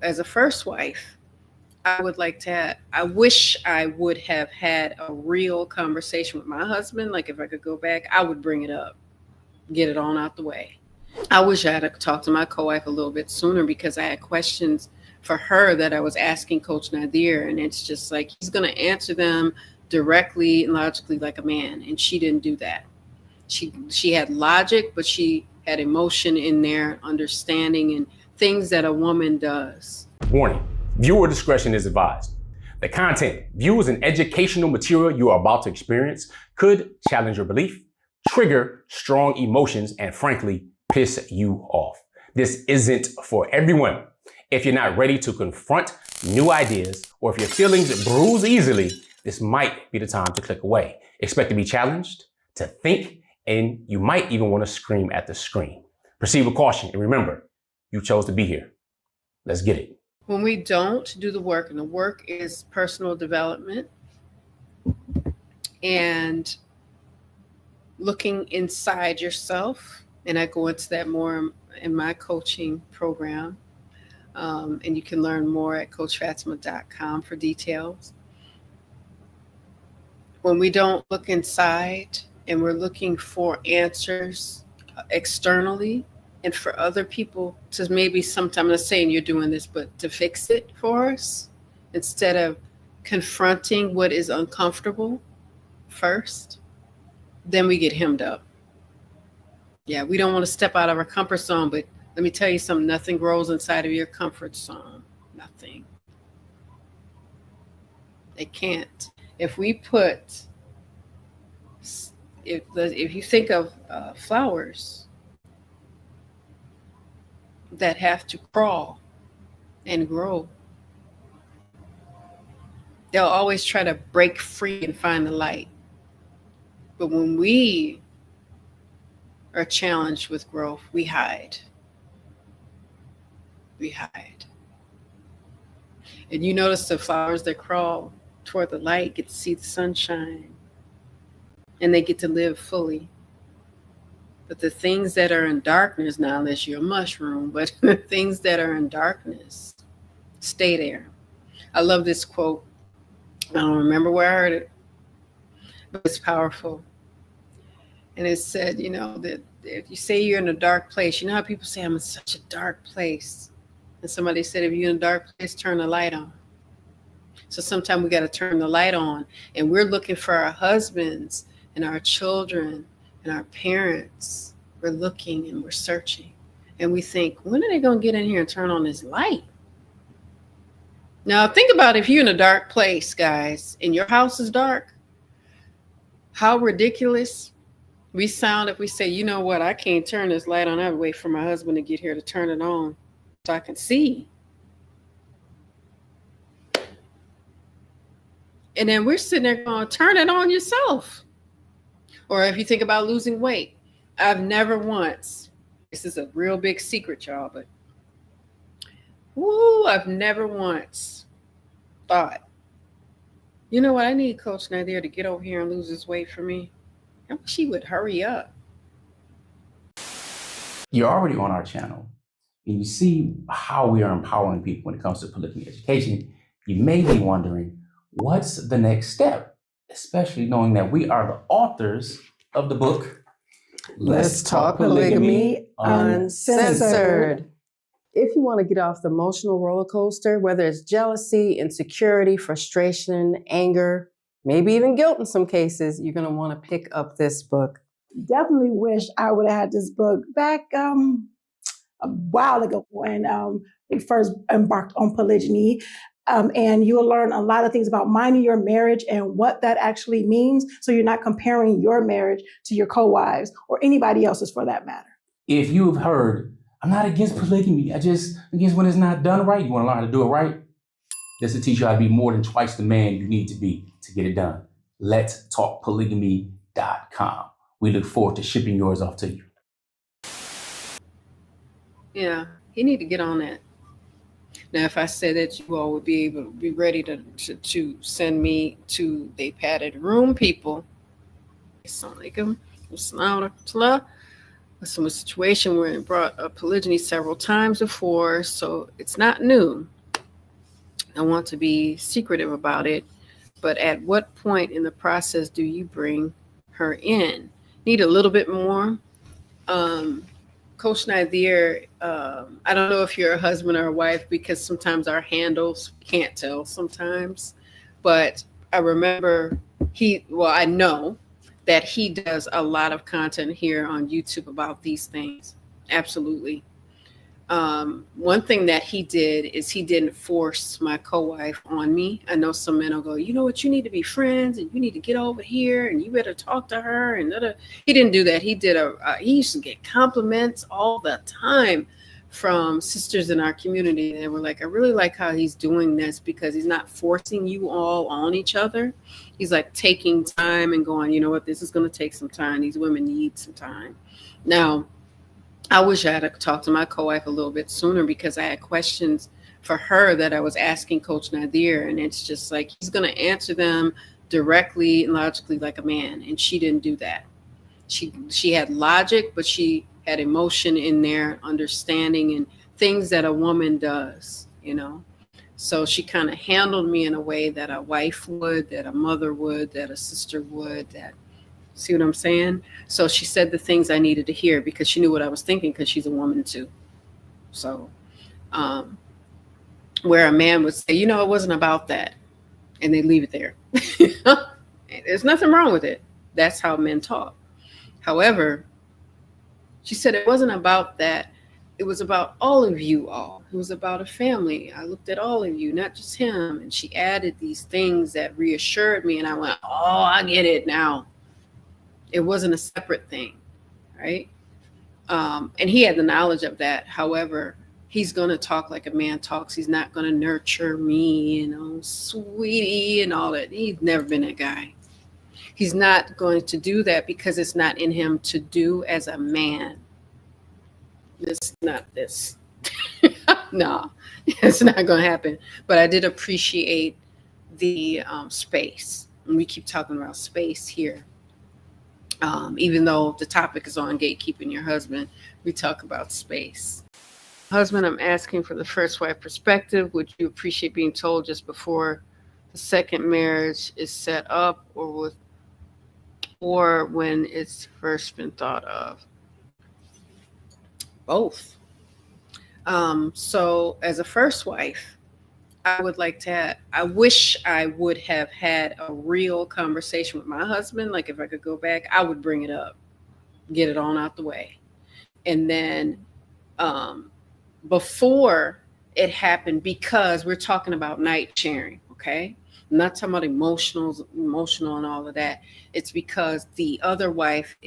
As a first wife, I wish I would have had a real conversation with my husband. Like if I could go back, I would bring it up, get it on out the way. I wish I had talked to my co-wife a little bit sooner because I had questions for her that I was asking Coach Nazir, and it's just like he's going to answer them directly and logically like a man, and she didn't do that. She had logic, but she had emotion in there, understanding, and things that a woman does. Warning, viewer discretion is advised. The content, viewed as an educational material you are about to experience, could challenge your belief, trigger strong emotions, and frankly, piss you off. This isn't for everyone. If you're not ready to confront new ideas, or if your feelings bruise easily, this might be the time to click away. Expect to be challenged, to think, and you might even want to scream at the screen. Proceed with caution, and remember, you chose to be here. Let's get it. When we don't do the work, and the work is personal development and looking inside yourself, and I go into that more in my coaching program, and you can learn more at coachfatimah.com for details. When we don't look inside and we're looking for answers externally, and for other people to maybe sometime, I'm not saying you're doing this, but to fix it for us instead of confronting what is uncomfortable first, then we get hemmed up. Yeah, we don't want to step out of our comfort zone, but let me tell you something, nothing grows inside of your comfort zone. Nothing. It can't. If we put, if you think of flowers that have to crawl and grow, they'll always try to break free and find the light. But when we are challenged with growth, we hide. We hide. And you notice the flowers that crawl toward the light get to see the sunshine and they get to live fully. But the things that are in darkness, now unless you're a mushroom, but the things that are in darkness stay there. I love this quote. I don't remember where I heard it, but it's powerful. And it said, that if you say you're in a dark place, you know how people say, I'm in such a dark place. And somebody said, if you're in a dark place, turn the light on. So sometimes we got to turn the light on, and we're looking for our husbands and our children and our parents. We're looking and we're searching, and we think, when are they going to get in here and turn on this light? Now think about if you're in a dark place, guys, and your house is dark, how ridiculous we sound if we say, you know what, I can't turn this light on. I have to wait for my husband to get here to turn it on so I can see. And then we're sitting there going, turn it on yourself. Or if you think about losing weight, I've never once, this is a real big secret, y'all, but I've never once thought, you know what, I need Coach Nazir to get over here and lose his weight for me. I wish he would hurry up. You're already on our channel, and you see how we are empowering people when it comes to polygamy education. You may be wondering, what's the next step? Especially knowing that we are the authors of the book, Let's Talk Polygamy Uncensored. If you want to get off the emotional roller coaster, whether it's jealousy, insecurity, frustration, anger, maybe even guilt in some cases, you're going to want to pick up this book. Definitely wish I would have had this book back a while ago when we first embarked on polygyny. And you will learn a lot of things about minding your marriage and what that actually means, so you're not comparing your marriage to your co-wives or anybody else's for that matter. If you've heard, I'm not against polygamy, I just against when it's not done right, you want to learn how to do it right? This will teach you how to be more than twice the man you need to be to get it done. Let's talk polygamy.com. We look forward to shipping yours off to you. Yeah, you need to get on that. Now, if I said that you all would be able to be ready to send me to the padded room, people. Assalamualaikum. was a situation where it brought up polygyny several times before, so it's not new. I want to be secretive about it, but at what point in the process do you bring her in? Need a little bit more. Coach Nazir, I don't know if you're a husband or a wife because sometimes our handles can't tell sometimes, but I remember I know that he does a lot of content here on YouTube about these things. Absolutely. One thing that he did is he didn't force my co-wife on me. I know some men will go, you know what, you need to be friends and you need to get over here and you better talk to her. And he didn't do that. He used to get compliments all the time from sisters in our community. They were like, I really like how he's doing this because he's not forcing you all on each other. He's like taking time and going, you know what, this is going to take some time. These women need some time. Now, I wish I had talked to my co-wife a little bit sooner because I had questions for her that I was asking Coach Nadir, and it's just like he's going to answer them directly and logically like a man, and she didn't do that. She had logic, but she had emotion in there, understanding, and things that a woman does, you know. So she kind of handled me in a way that a wife would, that a mother would, that a sister would, that. See what I'm saying? So she said the things I needed to hear because she knew what I was thinking because she's a woman too. So where a man would say, you know, it wasn't about that. And they leave it there. There's nothing wrong with it. That's how men talk. However, she said it wasn't about that. It was about all of you all. It was about a family. I looked at all of you, not just him. And she added these things that reassured me. And I went, oh, I get it now. It wasn't a separate thing, right? And he had the knowledge of that. However, he's going to talk like a man talks. He's not going to nurture me, you know, sweetie and all that. He's never been that guy. He's not going to do that because it's not in him to do as a man. It's not this. No, it's not going to happen. But I did appreciate the space. And we keep talking about space here. Even though the topic is on gatekeeping your husband, we talk about space. Husband, I'm asking for the first wife perspective. Would you appreciate being told just before the second marriage is set up or when it's first been thought of? Both. So as a first wife, I wish I would have had a real conversation with my husband. Like if I could go back, I would bring it up, get it on out the way. And then before it happened, because we're talking about night sharing, okay? I'm not talking about emotional and all of that. It's because the other wife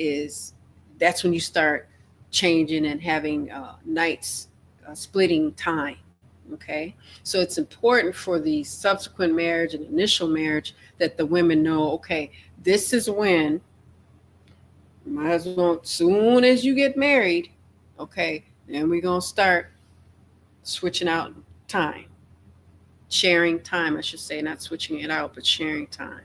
that's when you start changing and having nights splitting time. Okay, so it's important for the subsequent marriage and initial marriage that the women know, okay, this is when my husband, soon as you get married, okay, then we're going to start switching out time, sharing time, I should say, not switching it out, but sharing time.